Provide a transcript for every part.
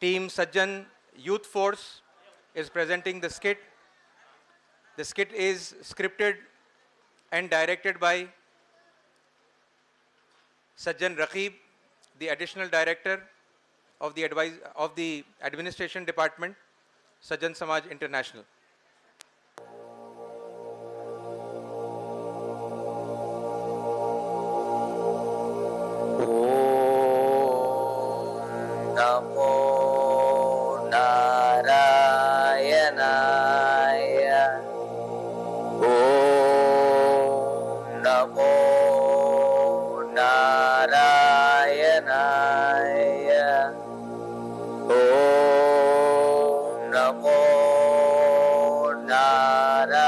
Team Sajjan Youth Force is presenting the skit. The skit is scripted and directed by Sajjan Raqib, the additional director of the administration department, Sajjan Samaj International. నమో నారాయణాయ ఓం నమో నారాయణాయ ఓం నమో నారాయణాయ.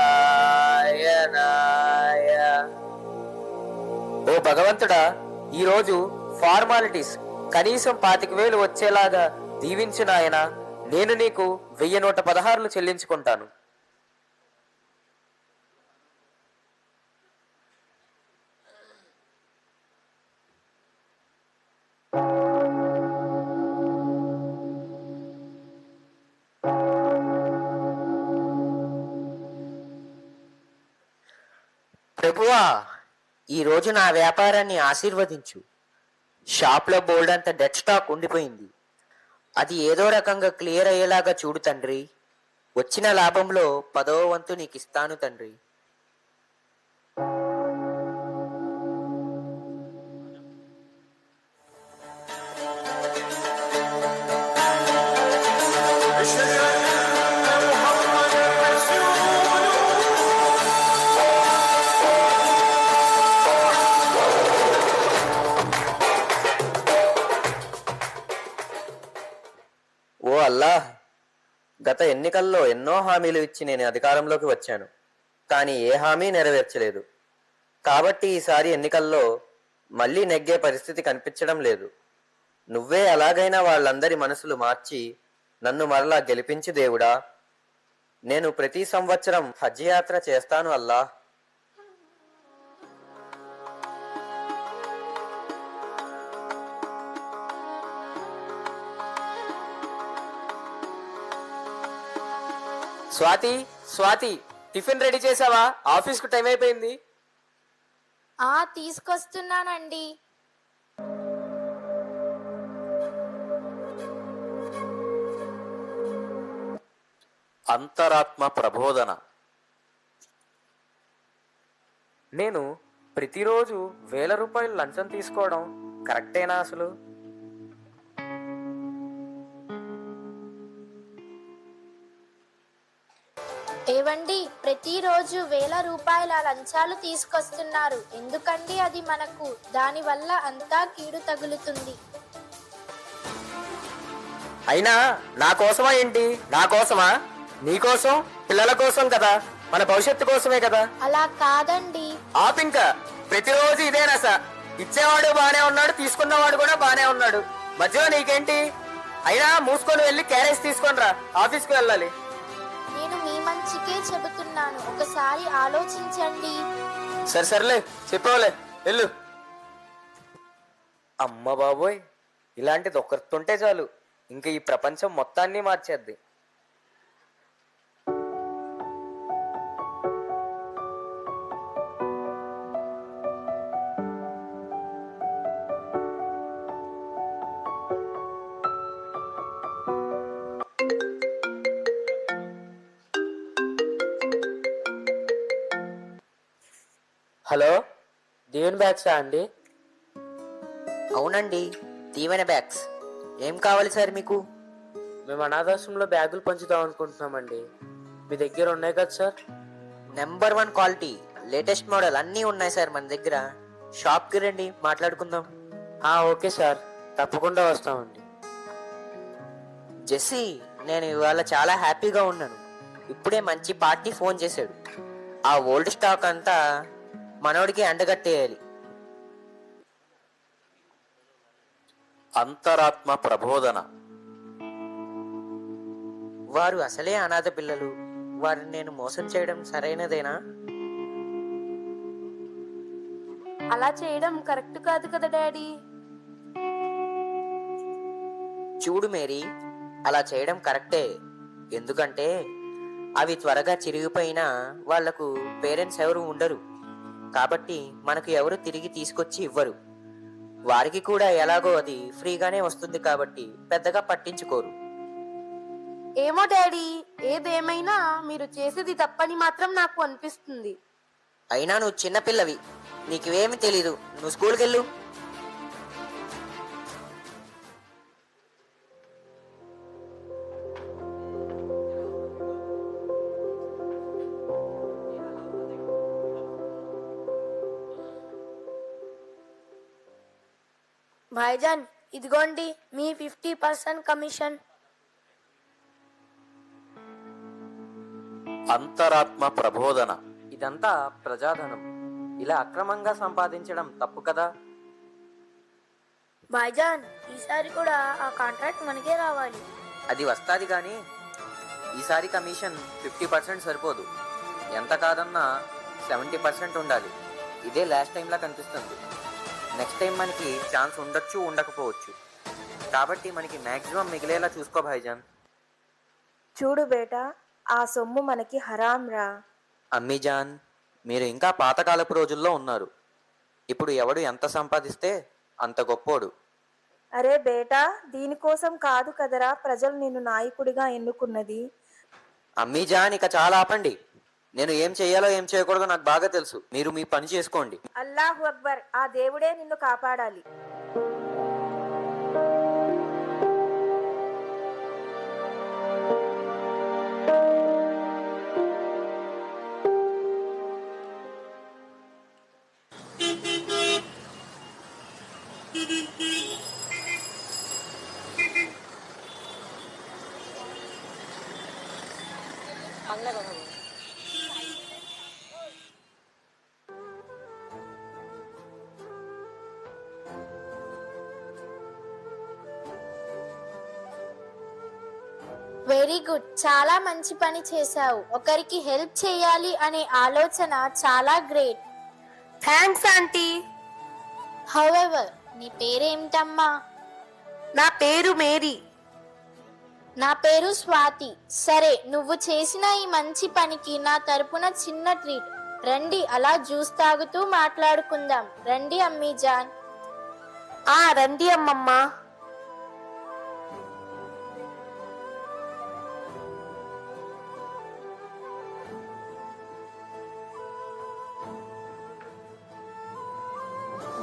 ఓ భగవంతుడా, ఈరోజు formalities కనీసం 25,000 వచ్చేలాగా దీవించు నాయనా. నేను నీకు 1116 చెల్లించుకుంటాను. ప్రభువా, ఈరోజు నా వ్యాపారాన్ని ఆశీర్వదించు. షాప్లో బోల్డ్ అంత డెడ్ స్టాక్ ఉండిపోయింది. అది ఏదో రకంగా క్లియర్ అయ్యేలాగా చూడు తండ్రి. వచ్చిన లాభంలో 10వ వంతు నీకు ఇస్తాను తండ్రి. ఓ అల్లాహ్, గత ఎన్నికల్లో ఎన్నో హామీలు ఇచ్చి నేను అధికారంలోకి వచ్చాను, కానీ ఏ హామీ నెరవేర్చలేదు. కాబట్టి ఈసారి ఎన్నికల్లో మళ్ళీ నెగ్గే పరిస్థితి కనిపించడం లేదు. నువ్వే ఎలాగైనా వాళ్ళందరి మనసులు మార్చి నన్ను మరలా గెలిపించు దేవుడా. నేను ప్రతి సంవత్సరం హజ్ యాత్ర చేస్తాను అల్లాహ్. స్వాతి, స్వాతి, టిఫిన్ రెడీ చేసావా? ఆఫీస్కు టైం అయిపోయింది. తీసుకొస్తున్నానండి. అంతరాత్మ ప్రబోధన. నేను ప్రతిరోజు 1000 రూపాయలు లంచం తీసుకోవడం కరెక్టేనా అసలు? ఏవండి, ప్రతిరోజు 1000 రూపాయల లంచాలు తీసుకొస్తున్నారు ఎందుకండి? అది మనకు దానివల్ల అంతా కీడు తగులుతుంది. అయినా నా కోసమా ఏంటి? నా కోసమా? నీకోసం, పిల్లల కోసం కదా, మన భవిష్యత్తు కోసమే కదా. అలా కాదండి. ఆపింక ప్రతిరోజు ఇదే నస. ఇచ్చేవాడు బానే ఉన్నాడు, తీసుకున్నవాడు కూడా బానే ఉన్నాడు, మధ్యలో నీకేంటి? అయినా మూసుకొని వెళ్ళి క్యారేజ్ తీసుకొని రా, ఆఫీస్కి వెళ్ళాలి. నేను మీ మంచికే చెబుతున్నాను, ఒకసారి ఆలోచించండి. సర్లే, చెప్పవలే, వెళ్ళు. అమ్మ బాబోయ్, ఇలాంటిది ఒక్కరితుంటే చాలు, ఇంకా ఈ ప్రపంచం మొత్తాన్ని మార్చేద్ది. హలో, దీవెన్ బ్యాగ్సా అండి? అవునండి, దీవెన బ్యాగ్స్. ఏం కావాలి సార్ మీకు? మేము అనాథాశ్రమంలో బ్యాగులు పంచుదాం అనుకుంటున్నామండి. మీ దగ్గర ఉన్నాయి కదా sir? Number 1 quality, latest model అన్నీ ఉన్నాయి సార్ మన దగ్గర. షాప్కి రండి, మాట్లాడుకుందాం. ఓకే సార్, తప్పకుండా వస్తామండి. జెస్సీ, నేను ఇవాళ చాలా హ్యాపీగా ఉన్నాను. ఇప్పుడే మంచి పార్టీ ఫోన్ చేశాడు. ఆ ఓల్డ్ స్టాక్ అంతా మనోడికి అండగట్టేయాలి. అంతరాత్మ ప్రబోధన. వారు అసలే అనాథ పిల్లలు, వారిని నేను మోసం చేయడం సరైనదేనా? అలా చేయడం కరెక్ట్ కాదు కదా డాడీ. చూడు మేరీ, అలా చేయడం కరెక్టే. ఎందుకంటే అవి త్వరగా చిరిగిపోయినా వాళ్లకు పేరెంట్స్ ఎవరు ఉండరు. కాబట్టి మనకు ఎవరు తిరిగి తీసుకొచ్చి ఇవ్వరు. వారికి కూడా ఎలాగో అది ఫ్రీగానే వస్తుంది కాబట్టి పెద్దగా పట్టించుకోరు. ఏమో డాడీ, ఏదేమైనా మీరు చేసేది తప్పని మాత్రం నాకు అనిపిస్తుంది. అయినా నువ్వు చిన్నపిల్లవి, నీకువేమి తెలీదు. నువ్వు స్కూల్కి వెళ్ళు. భాయ్జాన్, ఇదిగోండి మీ 50% కమిషన్. అంతరాత్మ ప్రబోధన. ఇదంతా ప్రజాధనం. ఇలా అక్రమంగా సంపాదించడం తప్పు కదా. భాయ్జాన్, ఈసారి కూడా ఆ కాంట్రాక్ట్ మనకే రావాలి. అది వస్తాది కానీ ఈసారి కమిషన్ 50% సరిపోదు. ఎంత కాదన్నా 70% ఉండాలి. ఇదే లాస్ట్ టైంలా కనిపిస్తుంది. నెక్స్ట్ టైం మనకి ఛాన్స్ ఉండొచ్చు, ఉండకపోవచ్చు. కాబట్టి మనకి మ్యాక్సిమం మిగిలేలా చూసుకో భాయ్జాన్. చూడు బేటా, ఆ సొమ్ము మనకి హరాం రా. అమ్మీజాన్, మీరు ఇంకా పాతకాలపు రోజుల్లో ఉన్నారు. ఇప్పుడు ఎవడు ఎంత సంపాదిస్తే అంత గొప్పోడు. అరే బేటా, దీనికోసం కాదు కదరా ప్రజలు నిన్ను నాయకుడిగా ఎన్నుకున్నది. అమ్మీజాన్, ఇక చాలా ఆపండి. నేను ఏం చేయాలో ఏం చేయకూడదో నాకు బాగా తెలుసు. మీరు మీ పని చేసుకోండి. అల్లాహు అక్బర్. ఆ దేవుడే నిన్ను కాపాడాలి. వెరీ గుడ్, చాలా మంచి పని చేశావు. ఒకరికి హెల్ప్ చేయాలి అనే ఆలోచన చాలా గ్రేట్. Thanks aunty. హౌఎవర్, నీ పేరేమిటమ్మా? నా పేరు మేరీ. నా పేరు స్వాతి. సరే, నువ్వు చేసిన ఈ మంచి పనికి నా తరపున చిన్న ట్రీట్. రండి, అలా జ్యూస్ తాగుతూ మాట్లాడుకుందాం. రండి అమ్మీజాన్. రండి అమ్మమ్మ.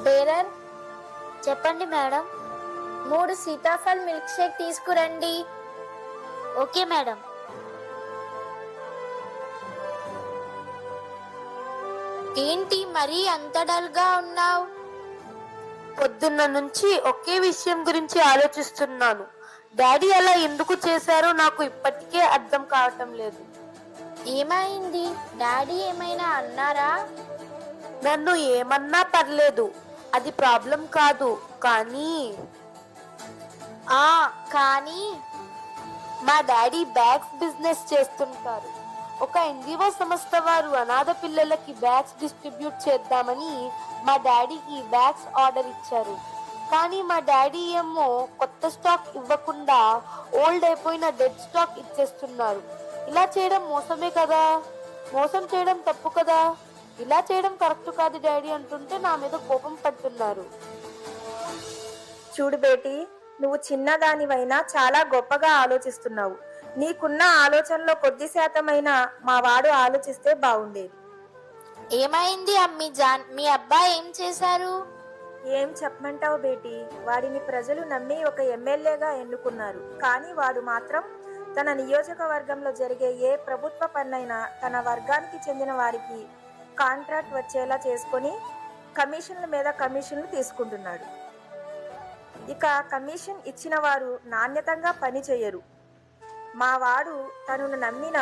బేరర్, చెప్పండి మేడం. 3 సీతాఫల్ మిల్క్ షేక్ తీసుకురండి. Okay madam. ఏంటి మరీ అంత డల్ గా ఉన్నావు? పొద్దున్న నుంచి ఒకే విషయం గురించి ఆలోచిస్తున్నాను. డాడీ అలా ఎందుకు చేశారో నాకు ఇప్పటికే అర్థం కావటం లేదు. ఏమైంది? డాడీ ఏమైనా అన్నారా? నన్ను ఏమన్నా పర్లేదు, అది ప్రాబ్లం కాదు. కానీ మా డాడీ బ్యాగ్స్ బిజినెస్ చేస్తుంటారు. ఒక ఎన్జిఓ సంస్థ వారు అనాథ పిల్లలకి బ్యాగ్స్ డిస్ట్రిబ్యూట్ చేద్దామని మా డాడీకి బ్యాగ్స్ ఆర్డర్ ఇచ్చారు. కానీ మా డాడీ ఏమో కొత్త స్టాక్ ఇవ్వకుండా ఓల్డ్ అయిపోయిన డెడ్ స్టాక్ ఇచ్చేస్తున్నారు. ఇలా చేయడం మోసమే కదా. మోసం చేయడం తప్పు కదా. ఇలా చేయడం కరెక్ట్ కాదు డాడీ అంటుంటే నా మీద కోపం పడుతున్నారు. చూడు బేటీ, నువ్వు చిన్నదానివైనా చాలా గొప్పగా ఆలోచిస్తున్నావు. నీకున్న ఆలోచనలో కొద్ది శాతమైనా మా వాడు ఆలోచిస్తే బాగుండేది. ఏమైంది అమ్మీజాన్? మీ అబ్బాయి ఏం చేశారు? ఏం చెప్పమంటావు బేటీ, వాడిని ప్రజలు నమ్మి ఒక ఎమ్మెల్యేగా ఎన్నుకున్నారు. కానీ వాడు మాత్రం తన నియోజకవర్గంలో జరిగే ఏ ప్రభుత్వ పనైనా తన వర్గానికి చెందిన వారికి కాంట్రాక్ట్ వచ్చేలా చేసుకొని కమిషన్ల మీద కమిషన్లు తీసుకుంటున్నాడు. ఇక కమిషన్ ఇచ్చిన వారు నాణ్యతంగా పని చేయరు. మా వాడు తనను నమ్మిన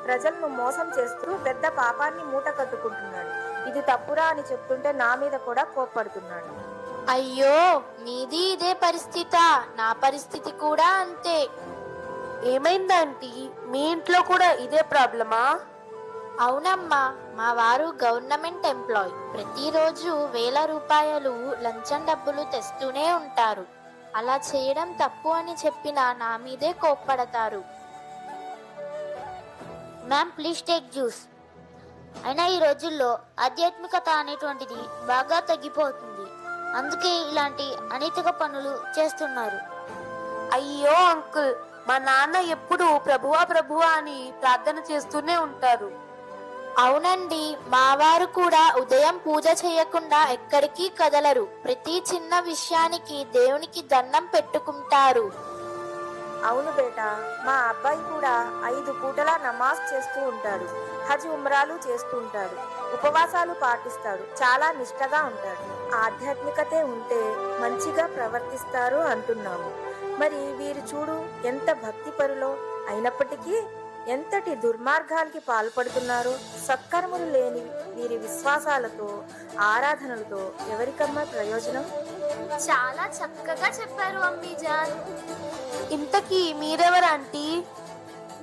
ప్రజలను మోసం చేస్తూ పెద్ద పాపాన్ని మూట కట్టుకుంటున్నాడు. ఇది తప్పురా అని చెప్తుంటే నా మీద కూడా కోప్పడుతున్నాడు. అయ్యో, మీది ఇదే పరిస్థితా? నా పరిస్థితి కూడా అంతే. ఏమైందంటీ? మీ ఇంట్లో కూడా ఇదే ప్రాబ్లమా? అవునమ్మా, మా వారు గవర్నమెంట్ ఎంప్లాయ్. ప్రతిరోజు వేల రూపాయలు లంచం డబ్బులు తెస్తూనే ఉంటారు. అలా చేయడం తప్పు అని చెప్పినా నా మీదే కోప్పడతారు. Ma'am please take juice. అయినా ఈ రోజుల్లో ఆధ్యాత్మికత అనేటువంటిది బాగా తగ్గిపోతుంది. అందుకే ఇలాంటి అనైతిక పనులు చేస్తున్నారు. అయ్యో అంకుల్, మా నాన్న ఎప్పుడు ప్రభువా ప్రభువా అని ప్రార్థన చేస్తూనే ఉంటారు. అవునండి, మా వారు కూడా ఉదయం పూజ చేయకుండా ఎక్కడికి కదలరు. ప్రతి చిన్న విషయానికి దేవునికి దండం పెట్టుకుంటారు. అవును బేటా, మా అబ్బాయి కూడా 5 పూటలా నమాజ్ చేస్తూ ఉంటాడు. హజ్ ఉమ్రాలు చేస్తూ ఉంటాడు. ఉపవాసాలు పాటిస్తాడు. చాలా నిష్టగా ఉంటాడు. ఆధ్యాత్మికతే ఉంటే మంచిగా ప్రవర్తిస్తారు అంటున్నాము. మరి వీరు చూడు ఎంత భక్తిపరులో, అయినప్పటికీ ఎంతటి దుర్మార్గాలకి పాల్పడుతున్నారో. సత్కర్మలు లేని వీరి విశ్వాసాలతో, ఆరాధనలతో ఎవరికమ్మా ప్రయోజనం? చాలా చక్కగా చెప్పారు అమ్మీజాన్. ఇంతకీ మీరెవరు ఆంటీ?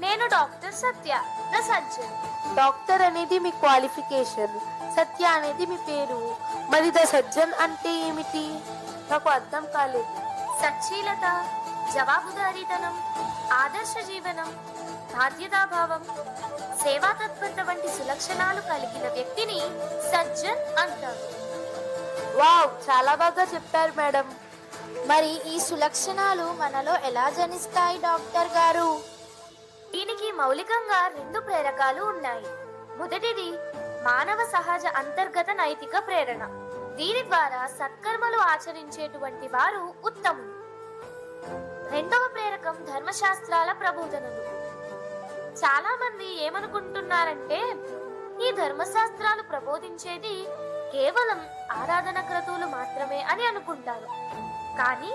నేను doctor Satya, the Sajjan. Doctor అనేది మీ క్వాలిఫికేషన్, సత్య అనేది మీ పేరు. మరి ద సజ్జన్ అంటే ఏమిటి? నాకు అర్థం కాలేదు. సచ్చీలత, జవాబుదారీతనం, ఆదర్శ జీవనం, బాధ్యతాభావం, సేవా తత్పరత వంటి సులక్షణాలు కలిగిన వ్యక్తిని సజ్జన్ అంటారు. వావ్, చాలా బాగా చెప్పారు మేడం. మరి ఈ సులక్షణాలు మనలో ఎలా జనిస్తాయి డాక్టర్ గారు? దీనికి మౌలికంగా 2 ప్రేరకాలు ఉన్నాయి. మొదటిది మానవ సహజ అంతర్గత నైతిక ప్రేరణ. దీని ద్వారా సత్కర్మలు ఆచరించేటువంటి వారు ఉత్తములు. రెండవ ప్రేరకం ధర్మశాస్త్రాల ప్రబోధనలు. చాలా మంది ఏమనుకుంటున్నారంటే ఈ ధర్మశాస్త్రాలు ప్రబోధించేది కేవలం ఆరాధన క్రతువులు మాత్రమే అని అనుకుంటారు. కానీ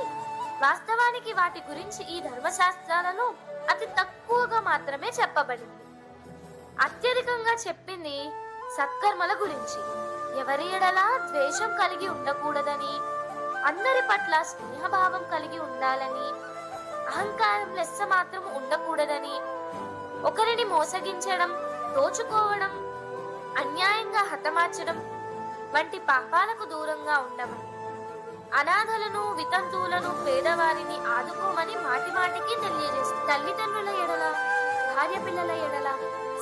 వాస్తవానికి వాటి గురించి ఈ ధర్మశాస్త్రాలలో అతి తక్కువగా మాత్రమే చెప్పబడింది. అత్యధికంగా చెప్పింది సత్కర్మల గురించి. ఎవరి ఎడల ద్వేషం కలిగి ఉండకూడదని, అందరి పట్ల స్నేహభావం కలిగి ఉండాలని, అహంకారం లెస్స మాత్రం ఉండకూడదని, ఒకరిని మోసగించడం, దోచుకోవడం, అన్యాయంగా హతమార్చడం వంటి పాపాలకు దూరంగా ఉండమని, అనాథలను, వితంతువులను, పేదవారిని ఆదుకోమని మాటి మాటికి తెలియజేస్తుంది. తల్లిదండ్రుల ఎడల, భార్య పిల్లల ఎడల,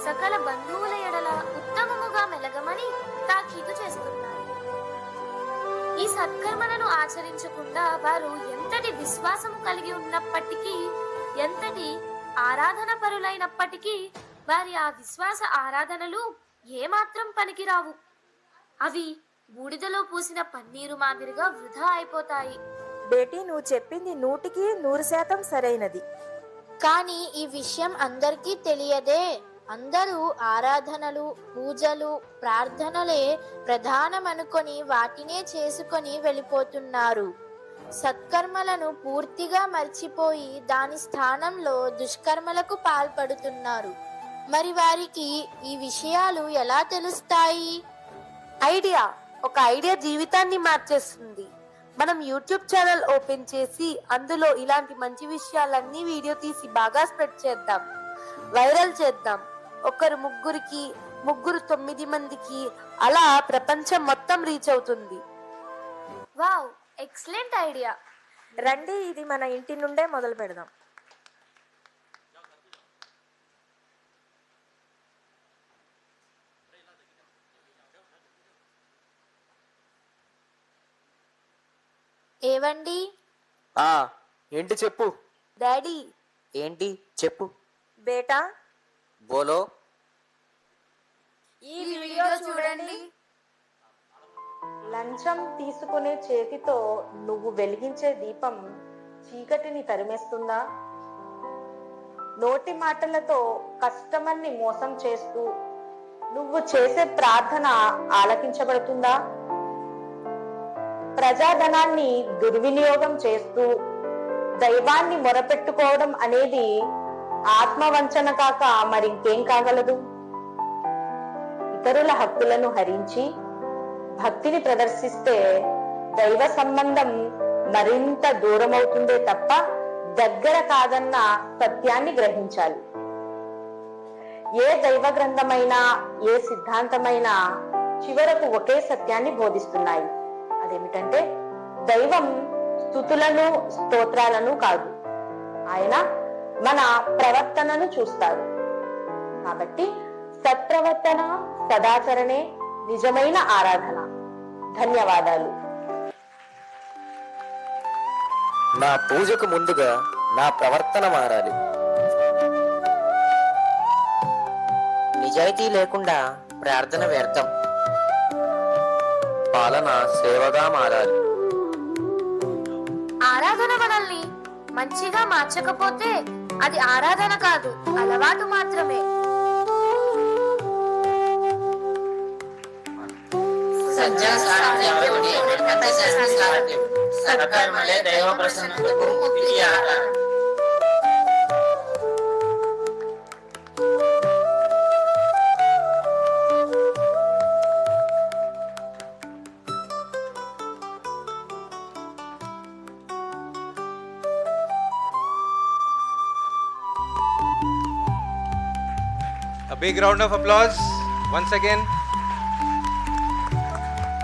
సకల బంధువుల ఎడల ఉత్తమముగా మెలగమని తాకీదు చేస్తున్నారు. ఈ సత్కర్మలను ఆచరించకుండా వారు ఎంతటి విశ్వాసము కలిగి ఉన్నప్పటికీ, ఎంతటి ఆరాధన పరులైనప్పటికీ వారి ఆ విశ్వాస ఆరాధనలు ఏమాత్రం పనికిరావు. అవి బూడిదలో పూసిన పన్నీరు మాదిరిగా వృధా అయిపోతాయి. బేటీ, నువ్వు చెప్పింది 100కి 100% సరైనది. కానీ ఈ విషయం అందరికీ తెలియదే. అందరూ ఆరాధనలు, పూజలు, ప్రార్థనలే ప్రధానమనుకొని వాటినే చేసుకొని వెళ్ళిపోతున్నారు. సత్కర్మలను పూర్తిగా మర్చిపోయి దాని స్థానంలో దుష్కర్మలకు పాల్పడుతున్నారు. మరి వారికి ఈ విషయాలు ఎలా తెలుస్తాయి? ఐడియా, ఒక ఐడియా జీవితాన్ని మార్చేస్తుంది. మనం యూట్యూబ్ ఛానల్ ఓపెన్ చేసి అందులో ఇలాంటి మంచి విషయాలన్నీ వీడియో తీసి బాగా స్ప్రెడ్ చేద్దాం, వైరల్ చేద్దాం. ఒకరు 3కి, 3 9 మందికి, అలా ప్రపంచం మొత్తం రీచ్ అవుతుంది. Wow, excellent idea. రండి, ఇది మన ఇంటి నుండే మొదలు పెడదాం. ఏవండి? ఏంటి చెప్పు. డాడీ, ఏంటి చెప్పు. బేటా, బోలో. ఈ వీడియో చూడండి. లంచం తీసుకునే చేతితో నువ్వు వెలిగించే దీపం చీకటిని తరిమేస్తుందా? నోటి మాటలతో కస్టమర్ని మోసం చేస్తూ నువ్వు చేసే ప్రార్థన ఆలకించబడుతుందా? ప్రజాధనాన్ని దుర్వినియోగం చేస్తూ దైవాన్ని మొరపెట్టుకోవడం అనేది ఆత్మవంచన కాక మరింకేం కాగలదు? ఇతరుల హక్కులను హరించి భక్తిని ప్రదర్శిస్తే దైవ సంబంధం మరింత దూరమవుతుందే తప్ప దగ్గర కాదన్న సత్యాన్ని గ్రహించాలి. ఏ దైవ గ్రంథమైనా, ఏ సిద్ధాంతమైనా చివరకు ఒకే సత్యాన్ని బోధిస్తున్నాయి. అదేమిటంటే దైవం స్తుతులను స్తోత్రాలను కాదు, ఆయన మన ప్రవర్తనను చూస్తారు. కాబట్టి సత్ప్రవర్తన, సదాచరణే నిజమైన ఆరాధన. ధన్యవాదాలు. నా పూజకు ముందుగా నా ప్రవర్తన మారాలి. నిజాయితీ లేకుండా ప్రార్థన వ్యర్థం. పాలన సేవగా మారాలి. ఆరాధన మనల్ని మంచిగా మార్చకపోతే అది ఆరాధన కాదు, అలవాటు మాత్రమే. A big round of applause once again.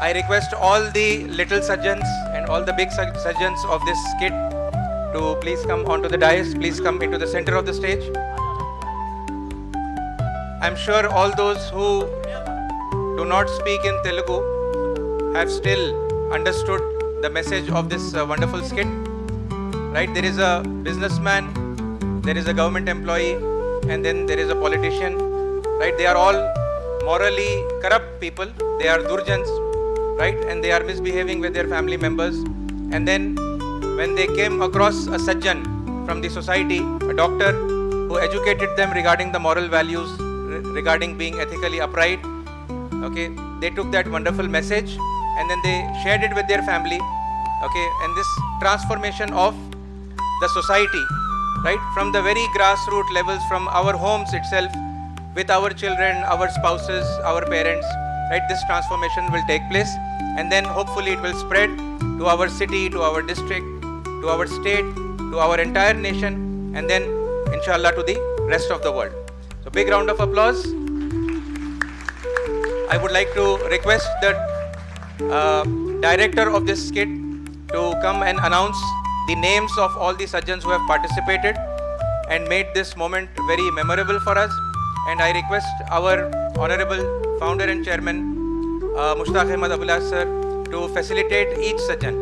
I request all the little sajjans and all the big sajjans of this skit to please come onto the dais. Please come into the center of the stage. I'm sure all those who do not speak in Telugu have still understood the message of this wonderful skit. Right? There is a businessman, there is a government employee, and then there is a politician. Right? They are all morally corrupt people. They are durjans, right? And they are misbehaving with their family members. And then when they came across a sajjan from the society, a doctor who educated them regarding the moral values, regarding being ethically upright, okay, they took that wonderful message and then they shared it with their family, okay, and this transformation of the society, right, from the very grassroots levels, from our homes itself, with our children, our spouses, our parents, right, this transformation will take place, and then hopefully it will spread to our city, to our district, to our state, to our entire nation, and then inshallah to the rest of the world. So big round of applause. I would like to request the director of this skit to come and announce the names of all the sajjans who have participated and made this moment very memorable for us. And I request our honorable founder and chairman, Mushtaq Ahmad Abullah sir, to facilitate each sajjan.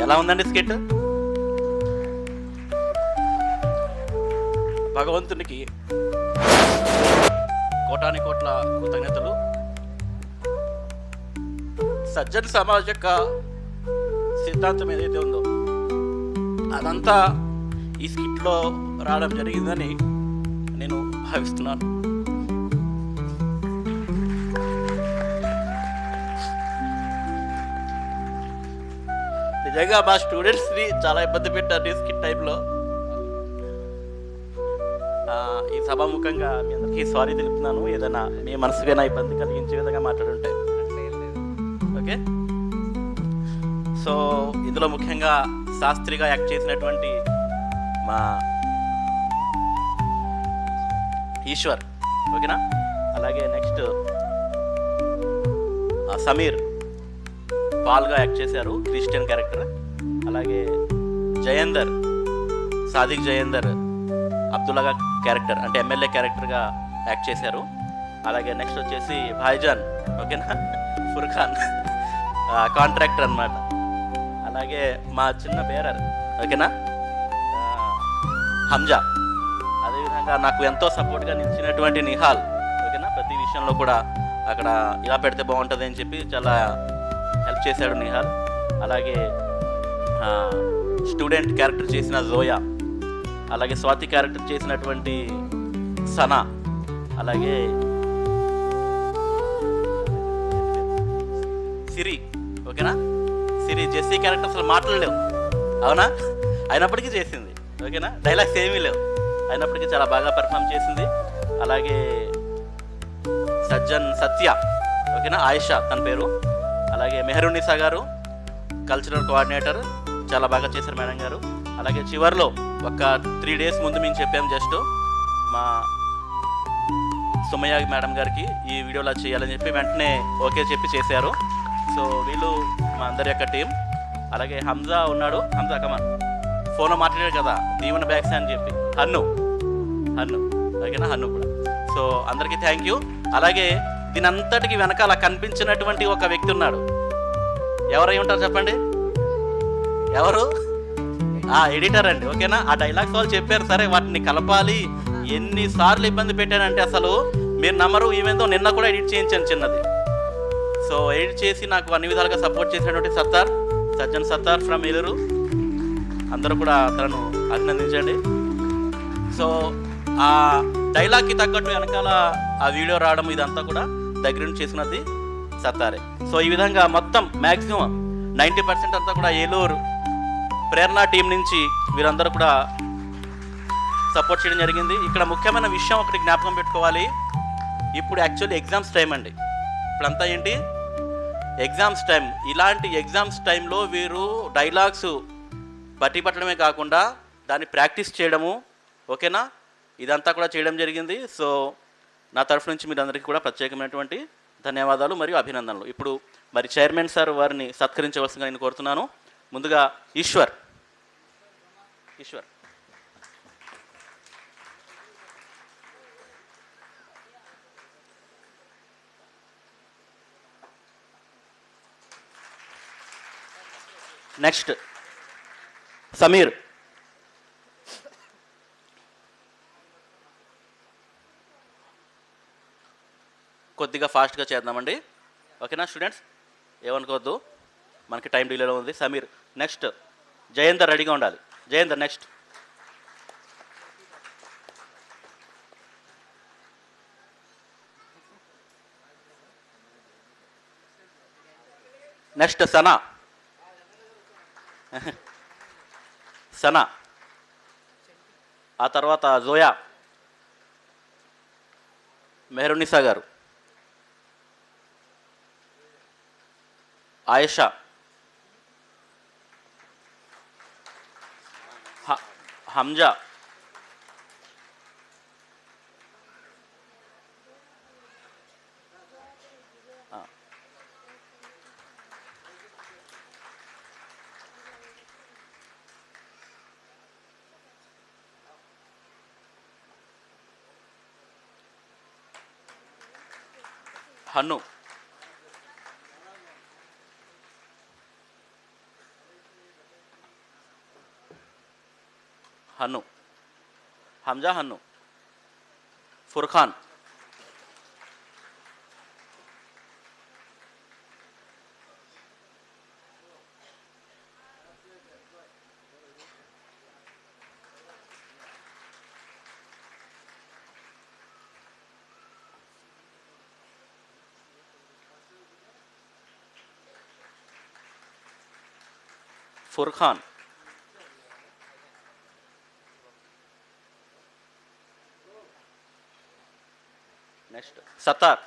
ఎలా ఉందండి skit? భగవంతునికి కోటాని కోట్ల కృతజ్ఞతలు. సజ్జన్ సమాజ్ యొక్క సిద్ధాంతం ఏదైతే ఉందో అదంతా ఈ స్కిట్లో రావడం జరిగిందని నేను భావిస్తున్నాను. నిజంగా మా స్టూడెంట్స్ని చాలా ఇబ్బంది పెట్టారు ఈ స్కిట్ టైంలో. ఈ సభాముఖంగా మీ అందరికీ సారీ తెలుపుతున్నాను, ఏదైనా మీ మనసుకైనా ఇబ్బంది కలిగించే విధంగా మాట్లాడుంటే. ఓకే, సో ఇందులో ముఖ్యంగా శాస్త్రిగా యాక్ట్ చేసినటువంటి మా ఈశ్వర్, ఓకేనా, అలాగే నెక్స్ట్ సమీర్ పాల్గా యాక్ట్ చేశారు, క్రిస్టియన్ క్యారెక్టర్. అలాగే జయేందర్, సాదిక్ జయేందర్ అబ్దుల్లాగా క్యారెక్టర్ అంటే ఎమ్మెల్యే క్యారెక్టర్గా యాక్ట్ చేశారు. అలాగే నెక్స్ట్ వచ్చేసి భాయిజాన్, ఓకేనా, ఫుర్ఖాన్ కాంట్రాక్టర్ అన్నమాట. అలాగే మా చిన్న బేరర్, ఓకేనా, హంజా. అదేవిధంగా నాకు ఎంతో సపోర్ట్గా నిలిచినటువంటి నిహాల్, ఓకేనా, ప్రతి విషయంలో కూడా అక్కడ ఇలా పెడితే బాగుంటుంది అని చెప్పి చాలా హెల్ప్ చేశాడు నిహాల్. అలాగే స్టూడెంట్ క్యారెక్టర్ చేసిన జోయా, అలాగే స్వాతి క్యారెక్టర్ చేసినటువంటి సనా, అలాగే సిరి, ఓకేనా, సిరి జెస్సీ క్యారెక్టర్ అసలు మాట్లాడలేవు, అవునా, అయినప్పటికీ చేసింది, ఓకేనా, డైలాగ్స్ ఏమీ లేవు, అయినప్పటికీ చాలా బాగా పెర్ఫామ్ చేసింది. అలాగే సజ్జన్ సత్య, ఓకేనా, ఆయిషా తన పేరు. అలాగే మెహరునిసా గారు కల్చరల్ కోఆర్డినేటర్, చాలా బాగా చేశారు మేడం గారు. అలాగే చివరిలో ఒక 3 days ముందు మేము చెప్పాము, జస్ట్ మా సుమయ్య మేడం గారికి ఈ వీడియోలా చేయాలని చెప్పి వెంటనే ఓకే చెప్పి చేశారు. సో వీళ్ళు మా అందరి యొక్క టీం. అలాగే హంజా ఉన్నాడు, హంజా కమాన్, ఫోన్లో మాట్లాడాడు కదా దీవెన బ్యాగ్స్ అని చెప్పి, హన్ను ఓకేనా, హన్ను కూడా. సో అందరికీ థ్యాంక్ యూ. అలాగే దీని అంతటికి వెనకాల కనిపించినటువంటి ఒక వ్యక్తి ఉన్నాడు. ఎవరై ఉంటారు చెప్పండి? ఎవరు? ఎడిటర్ అండి, ఓకేనా. ఆ డైలాగ్స్ వాళ్ళు చెప్పారు, సరే వాటిని కలపాలి. ఎన్నిసార్లు ఇబ్బంది పెట్టానంటే అసలు మీరు నమ్మరు. ఈవెంతో నిన్న కూడా ఎడిట్ చేయించాను చిన్నది. సో ఎడిట్ చేసి నాకు అన్ని విధాలుగా సపోర్ట్ చేసినటువంటి సజ్జన్ సత్తార్ ఫ్రమ్ ఏలూరు, అందరూ కూడా తనను అభినందించండి. సో ఆ డైలాగ్కి తగ్గట్టు వెనకాల ఆ వీడియో రావడం ఇదంతా కూడా దగ్గర నుంచి చేసినది సత్తారే. సో ఈ విధంగా మొత్తం మ్యాక్సిమం 90% అంతా కూడా ఏలూరు ప్రేరణ టీం నుంచి వీరందరూ కూడా సపోర్ట్ చేయడం జరిగింది. ఇక్కడ ముఖ్యమైన విషయం ఒకటి జ్ఞాపకం పెట్టుకోవాలి. ఇప్పుడు యాక్చువల్లీ ఎగ్జామ్స్ టైం అండి. ఇప్పుడంతా ఏంటి? Exams time. ఇలాంటి ఎగ్జామ్స్ టైంలో వీరు డైలాగ్స్ బట్టి పట్టడమే కాకుండా దాన్ని ప్రాక్టీస్ చేయడము, ఓకేనా, ఇదంతా కూడా చేయడం జరిగింది. సో నా తరఫు నుంచి మీరందరికీ కూడా ప్రత్యేకమైనటువంటి ధన్యవాదాలు మరియు అభినందనలు. ఇప్పుడు మరి చైర్మన్ సార్ వారిని సత్కరించవలసిందిగా నేను కోరుతున్నాను. ముందుగా ఈశ్వర్. నెక్స్ట్ సమీర్. కొద్దిగా ఫాస్ట్గా చేద్దామండి, ఓకేనా స్టూడెంట్స్, ఏమనుకోవద్దు, మనకి టైం డిలేలో ఉంది. సమీర్. నెక్స్ట్ జయేందర్, రెడీగా ఉండాలి. జయేందర్ నెక్స్ట్. నెక్స్ట్ సనా. ఆ తర్వాత Zoya, Meharunnisa garu, Ayesha, Hamza, Hannu, Hamza, Hannu, Furqan, Furqan, next Sattar,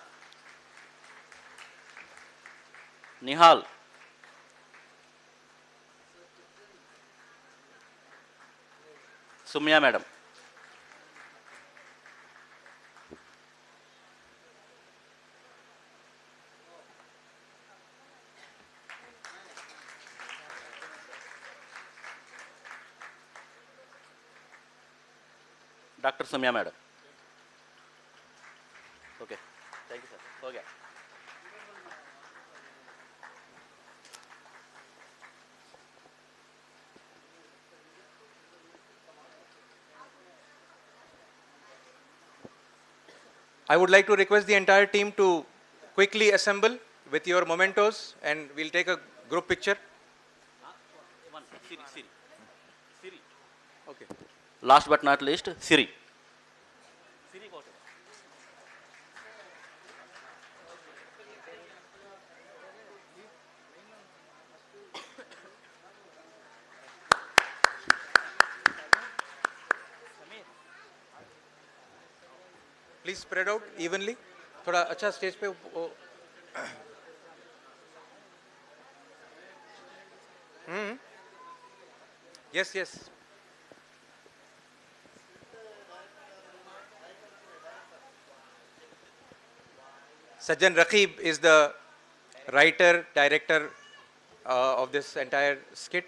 Nihal, Sumya madam, doctor Sumya madam. Okay, thank you sir. Okay, I would like to request the entire team to quickly assemble with your mementos and we'll take a group picture. Siri. Okay. Last but not least Siri. Please spread out evenly. थोड़ा अच्छा stage पे yes, yes. Sajjan Raqib is the writer, director of this entire skit.